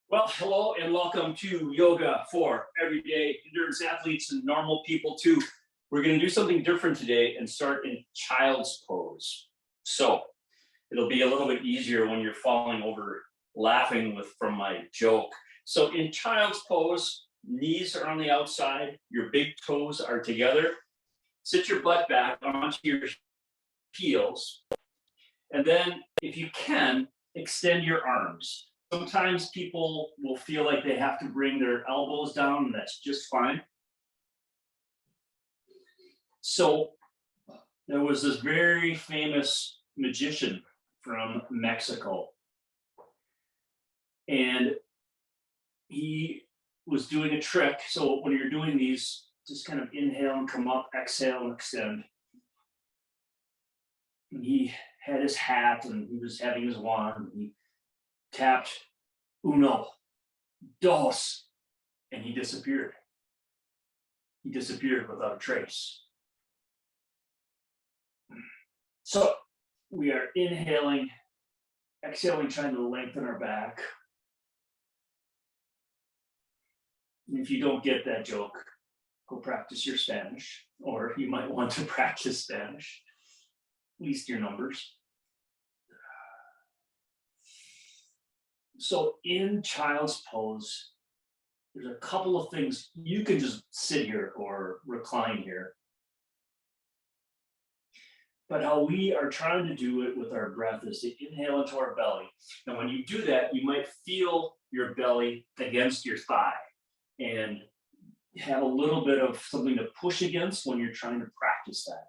Well, hello and welcome to Yoga for Everyday Endurance Athletes and Normal People too. We're going to do something different today and start in child's pose. So it'll be a little bit easier when you're falling over laughing from my joke. So in child's pose, knees are on the outside, your big toes are together. Sit your butt back onto your heels. And then if you can, extend your arms. Sometimes people will feel like they have to bring their elbows down, and that's just fine. So there was this very famous magician from Mexico, and he was doing a trick. So when you're doing these, just kind of inhale and come up, exhale and extend. And he had his hat and he was having his wand, and he tapped uno, dos, and he disappeared. He disappeared without a trace. So we are inhaling, exhaling, trying to lengthen our back. And if you don't get that joke, go practice your Spanish, or you might want to practice Spanish, at least your numbers. So in child's pose, there's a couple of things. You can just sit here or recline here. But how we are trying to do it with our breath is to inhale into our belly. And when you do that, you might feel your belly against your thigh and have a little bit of something to push against when you're trying to practice that.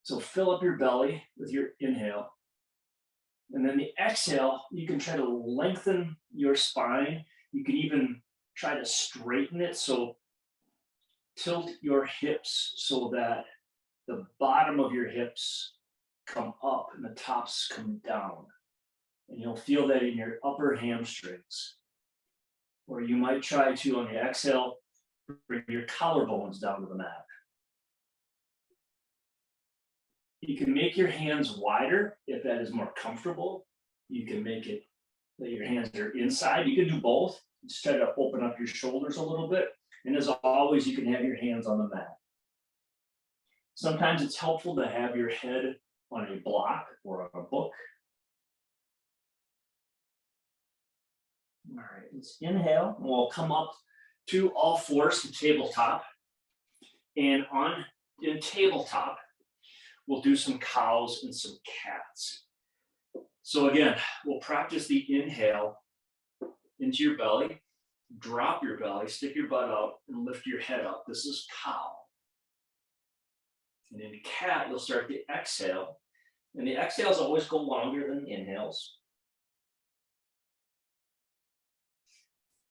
So fill up your belly with your inhale. And then the exhale, you can try to lengthen your spine. You can even try to straighten it. So tilt your hips so that the bottom of your hips come up and the tops come down. And you'll feel that in your upper hamstrings. Or you might try to, on the exhale, bring your collarbones down to the mat. You can make your hands wider if that is more comfortable. You can make it that your hands are inside. You can do both. Just try to open up your shoulders a little bit. And as always, you can have your hands on the mat. Sometimes it's helpful to have your head on a block or on a book. All right, let's inhale. We'll come up to all fours to tabletop. And in tabletop, we'll do some cows and some cats. So again, we'll practice the inhale into your belly, drop your belly, stick your butt out, and lift your head up. This is cow. And in cat, you'll start the exhale. And the exhales always go longer than the inhales.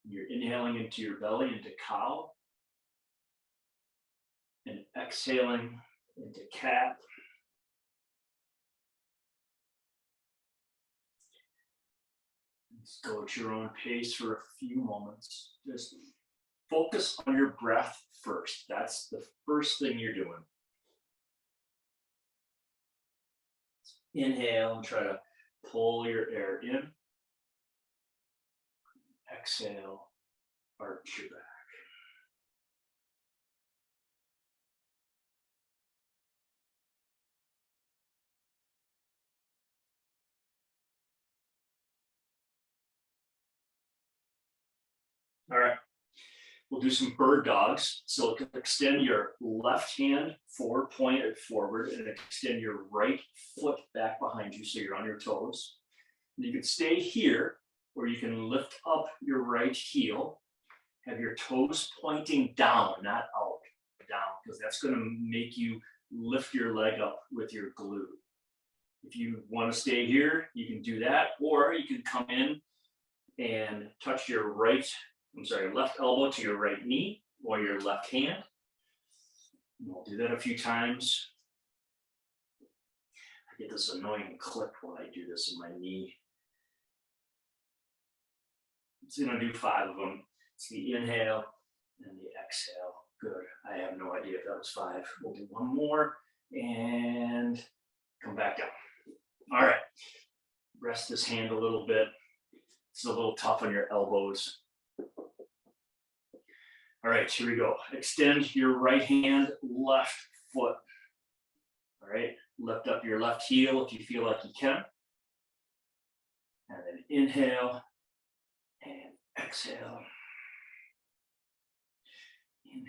You're inhaling into your belly, into cow. And exhaling into cat. Just go at your own pace for a few moments. Just focus on your breath first. That's the first thing you're doing. Inhale and try to pull your air in. Exhale, arch your back. All right, we'll do some bird dogs. So extend your left hand forward, point it forward, and extend your right foot back behind you so you're on your toes. And you can stay here, or you can lift up your right heel, have your toes pointing down, not out, down, because that's going to make you lift your leg up with your glute. If you want to stay here, you can do that, or you can come in and touch your left elbow to your right knee or your left hand. And we'll do that a few times. I get this annoying click when I do this in my knee. So I'm going to do 5 of them. It's the inhale and the exhale. Good. I have no idea if that was 5. We'll do one more and come back down. All right. Rest this hand a little bit. It's a little tough on your elbows. All right, here we go. Extend your right hand, left foot. All right, lift up your left heel if you feel like you can. And then inhale and exhale. Inhale.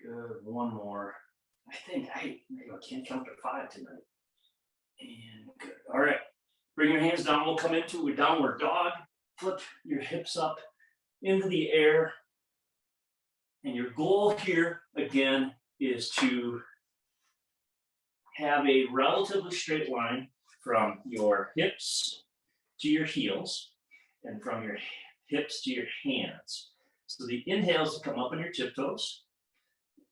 Good. One more. I think I can't count to 5 tonight. And good. All right. Bring your hands down. We'll come into a downward dog. Flip your hips up into the air. And your goal here, again, is to have a relatively straight line from your hips to your heels and from your hips to your hands. So the inhales to come up on your tiptoes.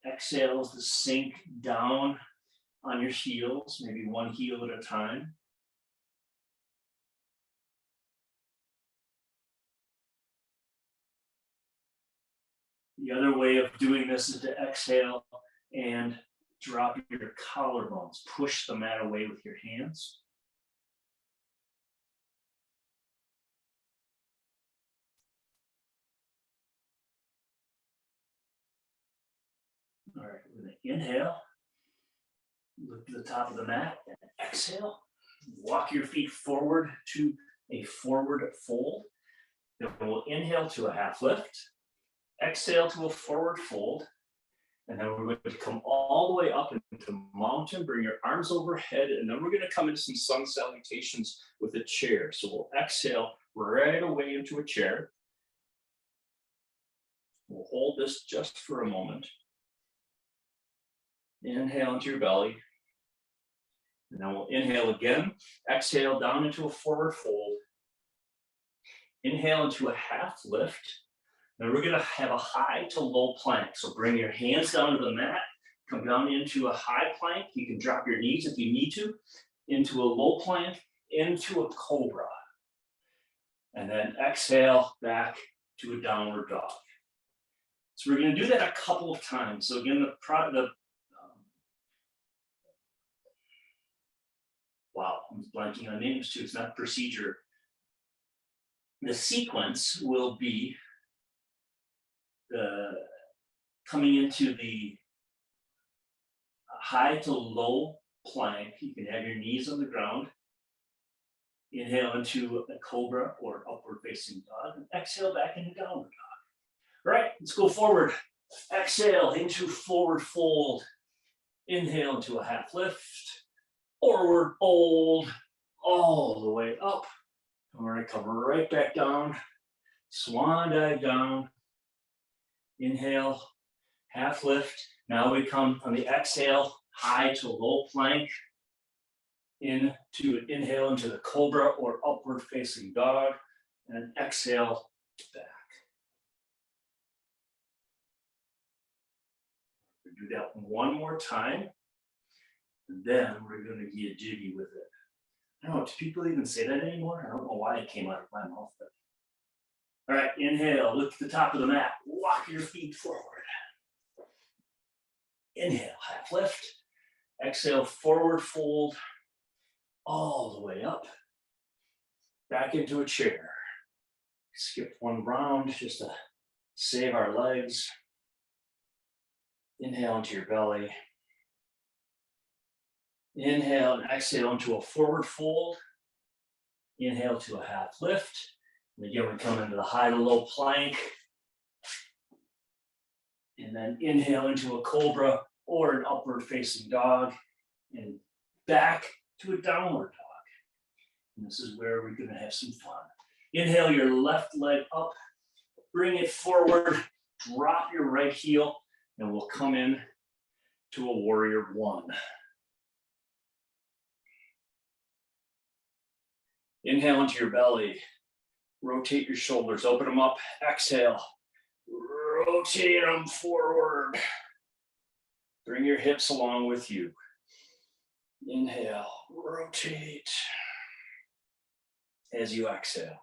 Exhales to sink down on your heels, maybe one heel at a time. The other way of doing this is to exhale and drop your collarbones. Push the mat away with your hands. All right, we're going to inhale, look to the top of the mat, and exhale. Walk your feet forward to a forward fold. Then we'll inhale to a half lift, exhale to a forward fold, and then we're going to come all the way up into mountain, bring your arms overhead, and then we're going to come into some sun salutations with a chair. So we'll exhale right away into a chair. We'll hold this just for a moment. Inhale into your belly. And then we'll inhale again. Exhale down into a forward fold. Inhale into a half lift. Then we're going to have a high to low plank. So bring your hands down to the mat. Come down into a high plank. You can drop your knees if you need to. Into a low plank. Into a cobra. And then exhale back to a downward dog. So we're going to do that a couple of times. So again, wow, I'm blanking on names too. It's not procedure. The sequence will be coming into the high to low plank. You can have your knees on the ground. Inhale into a cobra or upward facing dog. And exhale back into downward dog. All right, let's go forward. Exhale into forward fold. Inhale into a half lift. Forward fold. All the way up. All right, come right back down. Swan dive down. Inhale, half lift. Now we come on the exhale, high to low plank. Inhale into the cobra or upward facing dog. And exhale back. Do that one more time, and then we're going to get jiggy with it. I don't know, do people even say that anymore? I don't know why it came out of my mouth. But... All right, inhale, lift the top of the mat, walk your feet forward. Inhale, half lift. Exhale, forward fold, all the way up. Back into a chair. Skip one round just to save our legs. Inhale into your belly. Inhale and exhale into a forward fold. Inhale to a half lift. And again, we come into the high to low plank. And then inhale into a cobra or an upward facing dog. And back to a downward dog. And this is where we're going to have some fun. Inhale your left leg up. Bring it forward. Drop your right heel. And we'll come in to a warrior one. Inhale into your belly. Rotate your shoulders, open them up. Exhale. Rotate them forward. Bring your hips along with you. Inhale, rotate. As you exhale.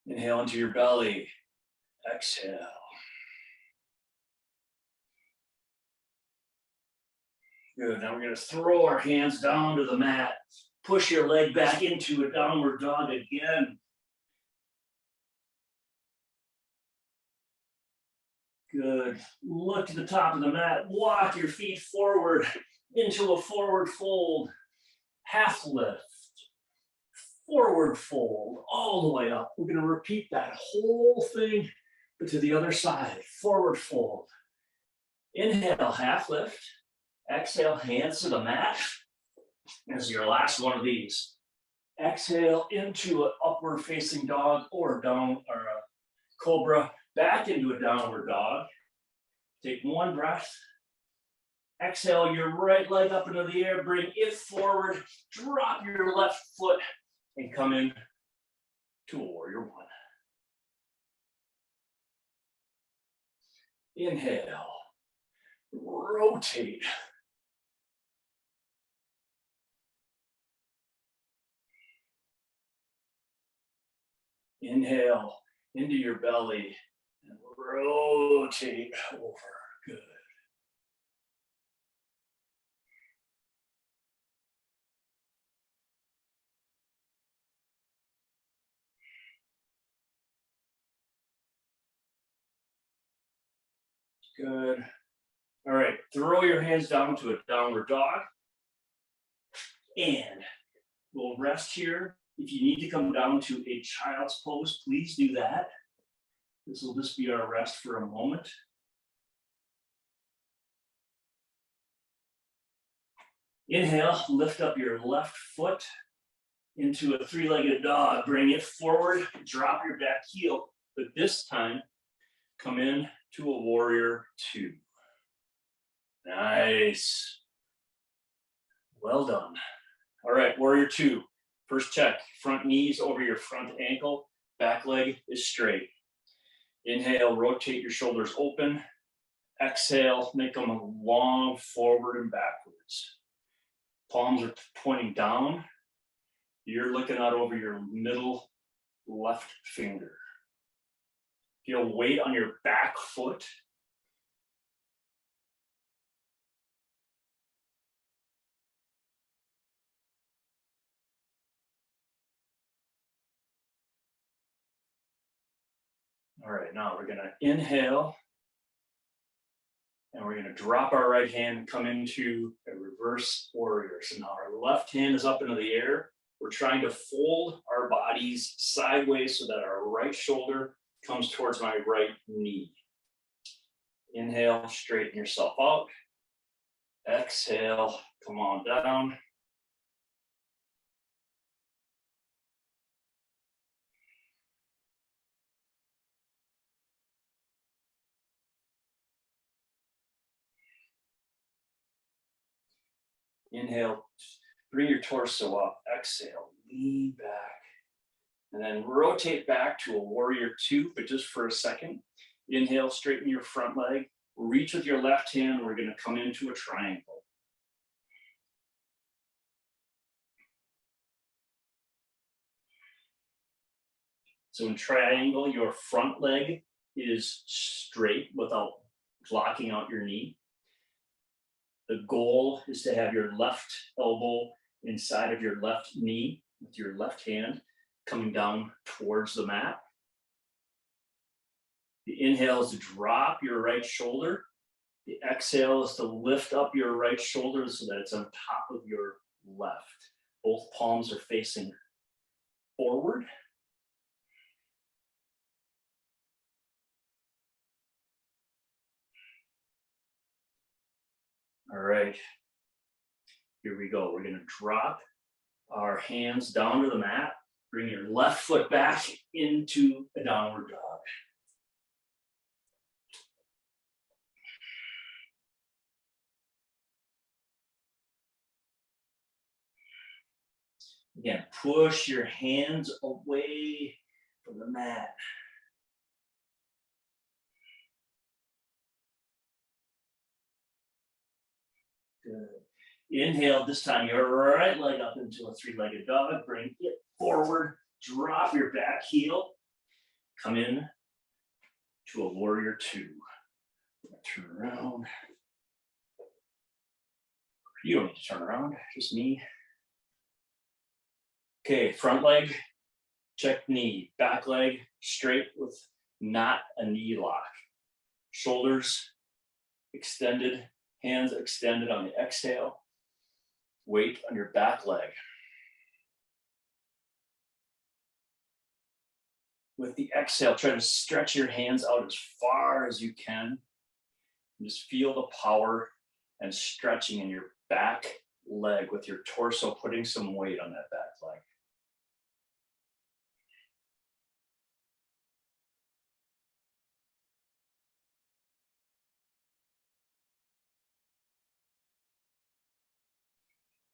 Inhale into your belly. Exhale. Good. Now we're going to throw our hands down to the mat. Push your leg back into a downward dog again. Good. Look to the top of the mat. Walk your feet forward into a forward fold. Half lift. Forward fold. All the way up. We're going to repeat that whole thing, but to the other side. Forward fold. Inhale, half lift. Exhale, hands to the mat. As your last one of these. Exhale into an upward facing dog or down or a cobra. Back into a downward dog. Take one breath. Exhale your right leg up into the air. Bring it forward. Drop your left foot and come in to a warrior one. Inhale. Rotate. Inhale into your belly and rotate over. Good. Good. All right, throw your hands down to a downward dog. And we'll rest here. If you need to come down to a child's pose, please do that. This will just be our rest for a moment. Inhale, lift up your left foot into a three-legged dog. Bring it forward, drop your back heel, but this time, come in to a warrior two. Nice. Well done. All right, warrior two. First check, front knees over your front ankle, back leg is straight. Inhale, rotate your shoulders open. Exhale, make them long forward and backwards. Palms are pointing down. You're looking out over your middle left finger. Feel weight on your back foot. All right, now we're gonna inhale and we're gonna drop our right hand and come into a reverse warrior. So now our left hand is up into the air. We're trying to fold our bodies sideways so that our right shoulder comes towards my right knee. Inhale, straighten yourself out. Exhale, come on down. Inhale, bring your torso up. Exhale, lean back. And then rotate back to a warrior two, but just for a second. Inhale, straighten your front leg. Reach with your left hand. We're going to come into a triangle. So in triangle, your front leg is straight without blocking out your knee. The goal is to have your left elbow inside of your left knee with your left hand coming down towards the mat. The inhale is to drop your right shoulder. The exhale is to lift up your right shoulder so that it's on top of your left. Both palms are facing forward. All right, here we go. We're gonna drop our hands down to the mat. Bring your left foot back into a downward dog. Again, push your hands away from the mat. Good. Inhale, this time your right leg up into a three-legged dog. Bring it forward, drop your back heel. come in to a warrior two. Turn around. You don't need to turn around, just me. Okay, front leg, check knee, back leg straight with not a knee lock. Shoulders extended, hands extended on the exhale. Weight on your back leg. With the exhale, try to stretch your hands out as far as you can. And just feel the power and stretching in your back leg with your torso, putting some weight on that back leg.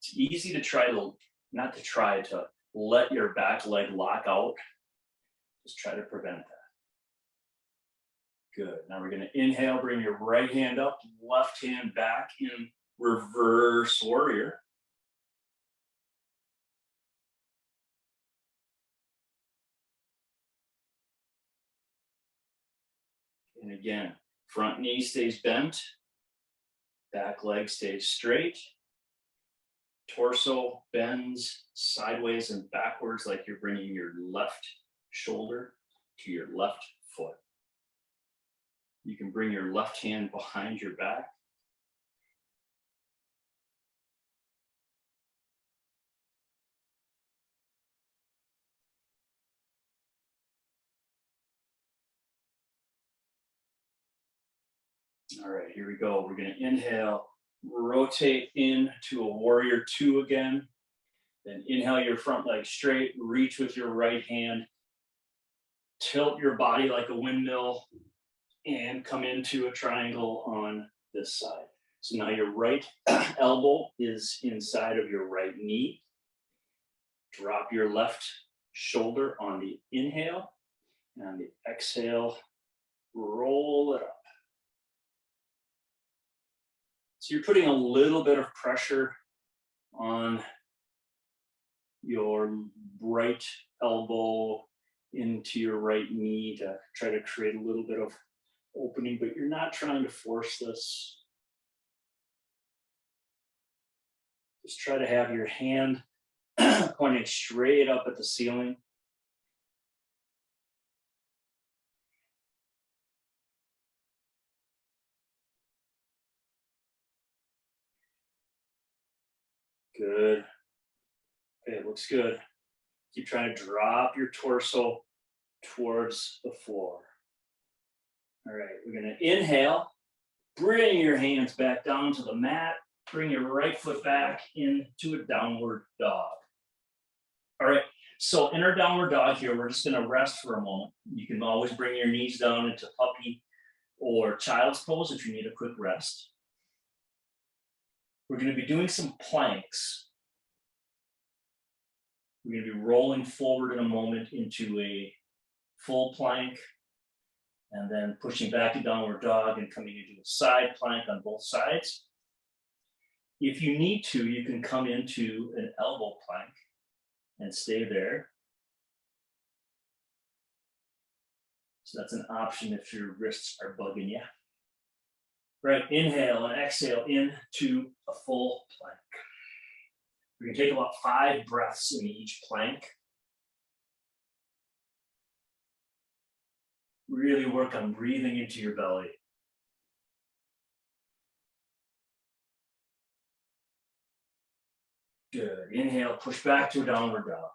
It's easy to to let your back leg lock out. Just try to prevent that. Good. Now we're going to inhale, bring your right hand up, left hand back in reverse warrior. And again, front knee stays bent, back leg stays straight, torso bends sideways and backwards like you're bringing your left shoulder to your left foot. You can bring your left hand behind your back. All right, here we go. We're going to inhale, rotate into a warrior two again. Then inhale your front leg straight, reach with your right hand, tilt your body like a windmill, and come into a triangle on this side. So now your right elbow is inside of your right knee. Drop your left shoulder on the inhale, and on the exhale, roll it up. So you're putting a little bit of pressure on your right elbow into your right knee to try to create a little bit of opening, but you're not trying to force this. Just try to have your hand pointing straight up at the ceiling. Good. Okay, it looks good. Keep trying to drop your torso towards the floor. All right, we're going to inhale, bring your hands back down to the mat, bring your right foot back into a downward dog. All right, so in our downward dog here, we're just going to rest for a moment. You can always bring your knees down into puppy or child's pose if you need a quick rest. We're going to be doing some planks. We're going to be rolling forward in a moment into a full plank, and then pushing back to downward dog and coming into a side plank on both sides. If you need to, you can come into an elbow plank and stay there. So that's an option if your wrists are bugging you. Right, inhale and exhale into a full plank. We can take about 5 breaths in each plank. Really work on breathing into your belly. Good. Inhale, push back to a downward dog.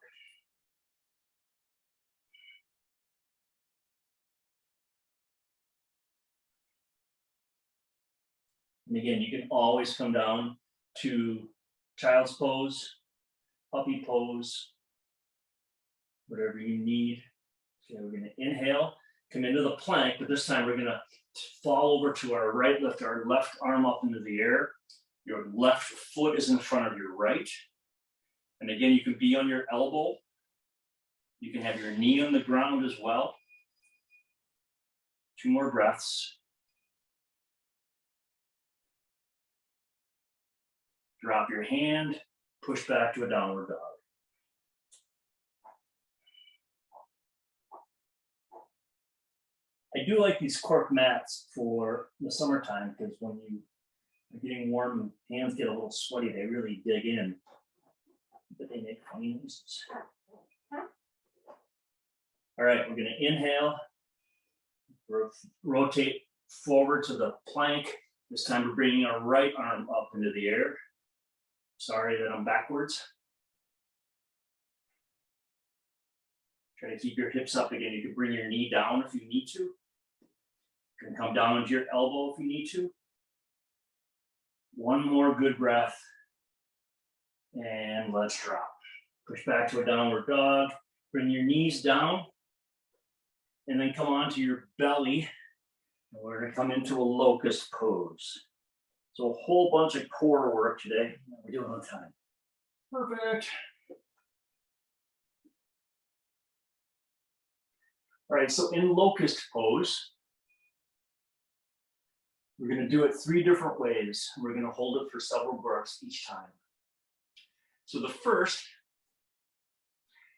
And again, you can always come down to child's pose, puppy pose, whatever you need. Okay, we're going to inhale, come into the plank, but this time we're going to fall over to our right, lift our left arm up into the air. Your left foot is in front of your right. And again, you can be on your elbow. You can have your knee on the ground as well. 2 more breaths. Drop your hand, push back to a downward dog. I do like these cork mats for the summertime because when you are getting warm and hands get a little sweaty, they really dig in. But they make funny noises. All right, we're going to inhale, rotate forward to the plank. This time we're bringing our right arm up into the air. Sorry that I'm backwards. Try to keep your hips up again. You can bring your knee down if you need to. You can come down into your elbow if you need to. One more good breath. And let's drop. Push back to a downward dog. Bring your knees down. And then come onto your belly. And we're going to come into a locust pose. So a whole bunch of core work today. We're doing on time. Perfect. All right, so in locust pose, we're going to do it 3 different ways. We're going to hold it for several breaths each time. So the first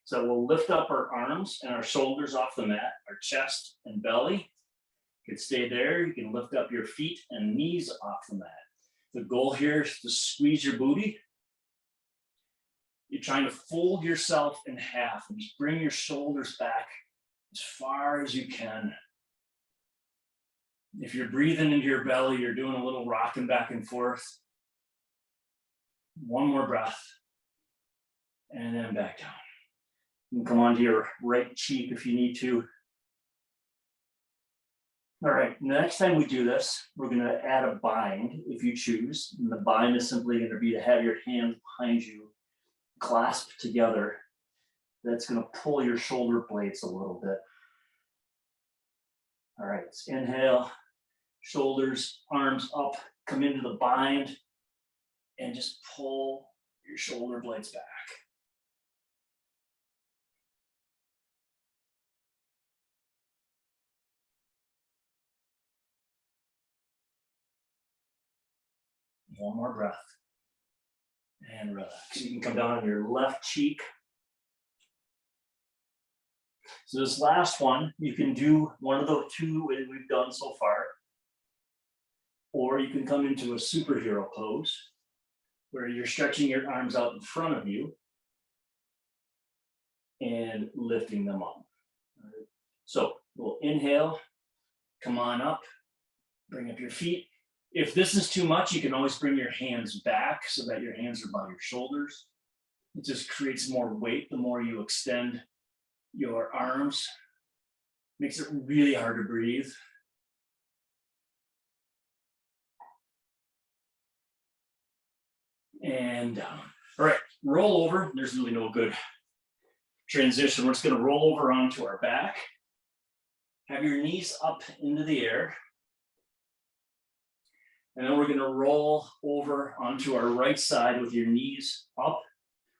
is that we'll lift up our arms and our shoulders off the mat, our chest and belly. You can stay there. You can lift up your feet and knees off the mat. The goal here is to squeeze your booty. You're trying to fold yourself in half and just bring your shoulders back as far as you can. If you're breathing into your belly, you're doing a little rocking back and forth. One more breath. And then back down. You can come onto your right cheek if you need to. All right, next time we do this, we're going to add a bind if you choose. And the bind is simply going to be to have your hands behind you, clasped together. That's going to pull your shoulder blades a little bit. All right, let's inhale, shoulders, arms up, come into the bind, and just pull your shoulder blades back. One more breath. And relax. You can come down on your left cheek. So this last one, you can do one of the 2 we've done so far. Or you can come into a superhero pose where you're stretching your arms out in front of you and lifting them up. All right. So we'll inhale, come on up, bring up your feet. If this is too much, you can always bring your hands back so that your hands are by your shoulders. It just creates more weight the more you extend your arms. Makes it really hard to breathe. And down. All right, roll over. There's really no good transition. We're just going to roll over onto our back. Have your knees up into the air. And then we're going to roll over onto our right side with your knees up.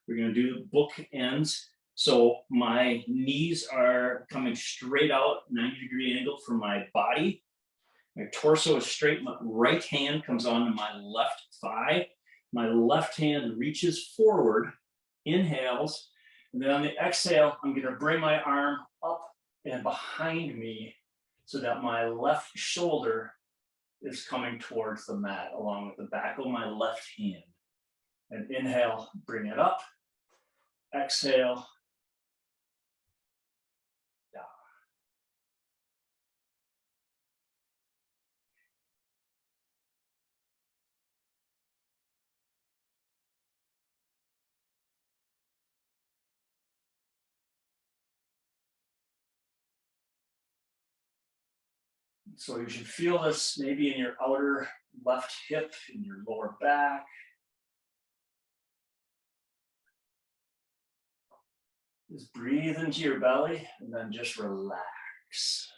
We're going to do book ends. So my knees are coming straight out, 90-degree angle from my body. My torso is straight. My right hand comes onto my left thigh. My left hand reaches forward, inhales. And then on the exhale, I'm going to bring my arm up and behind me so that my left shoulder is coming towards the mat along with the back of my left hand. And inhale, bring it up. Exhale, down. So you should feel this maybe in your outer left hip, in your lower back. Just breathe into your belly and then just relax.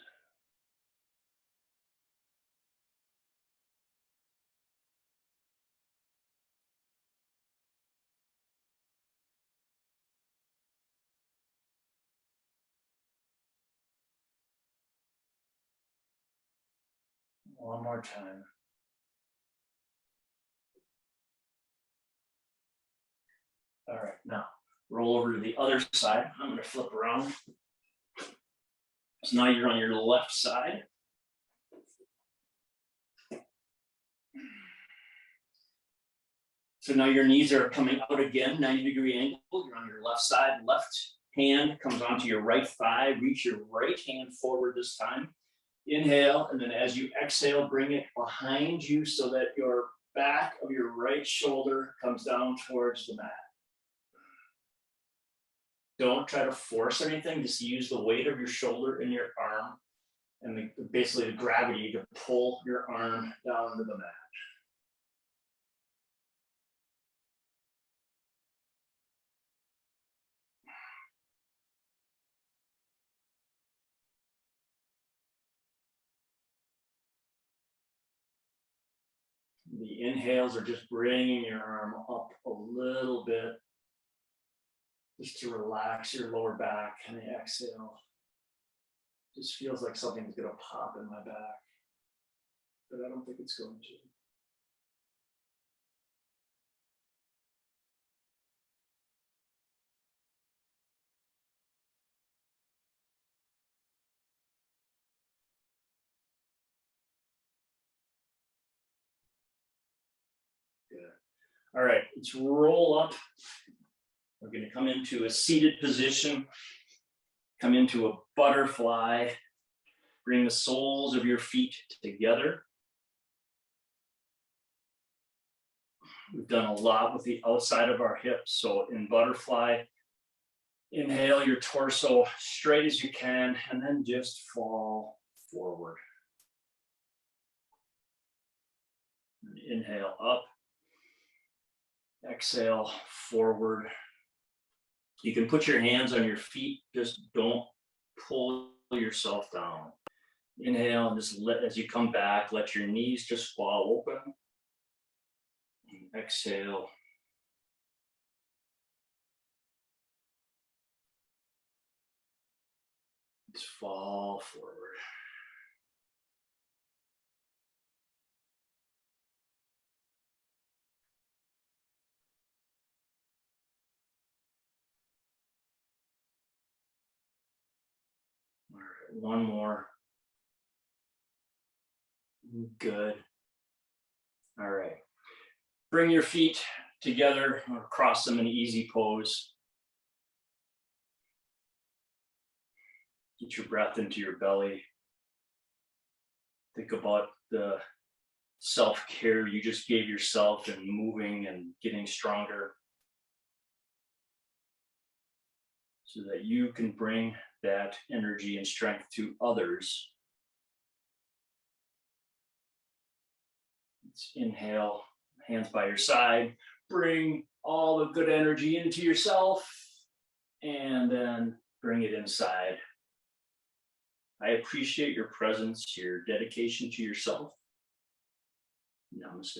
One more time. All right, now roll over to the other side. I'm going to flip around. So now you're on your left side. So now your knees are coming out again, 90-degree angle. You're on your left side. Left hand comes onto your right thigh. Reach your right hand forward this time. Inhale, and then as you exhale, bring it behind you so that your back of your right shoulder comes down towards the mat. Don't try to force anything. Just use the weight of your shoulder and your arm and basically the gravity to pull your arm down to the mat. The inhales are just bringing your arm up a little bit, just to relax your lower back. And the exhale just feels like something's going to pop in my back, but I don't think it's going to. Good. All right, let's roll up. We're going to come into a seated position, come into a butterfly, bring the soles of your feet together. We've done a lot with the outside of our hips. So in butterfly, inhale your torso straight as you can, and then just fall forward. And inhale up, exhale forward. You can put your hands on your feet, just don't pull yourself down. Inhale, and just as you come back, let your knees just fall open. And exhale. Just fall forward. All right, one more. Good. All right. Bring your feet together or cross them in easy pose. Get your breath into your belly. Think about the self-care you just gave yourself and moving and getting stronger so that you can bring that energy and strength to others. Let's inhale, hands by your side. Bring all the good energy into yourself and then bring it inside. I appreciate your presence, your dedication to yourself. Namaste.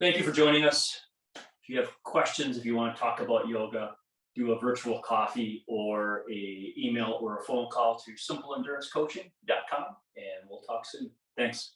Thank you for joining us. If you have questions, if you want to talk about yoga, do a virtual coffee or a email or a phone call to simpleendurancecoaching.com, and we'll talk soon. Thanks.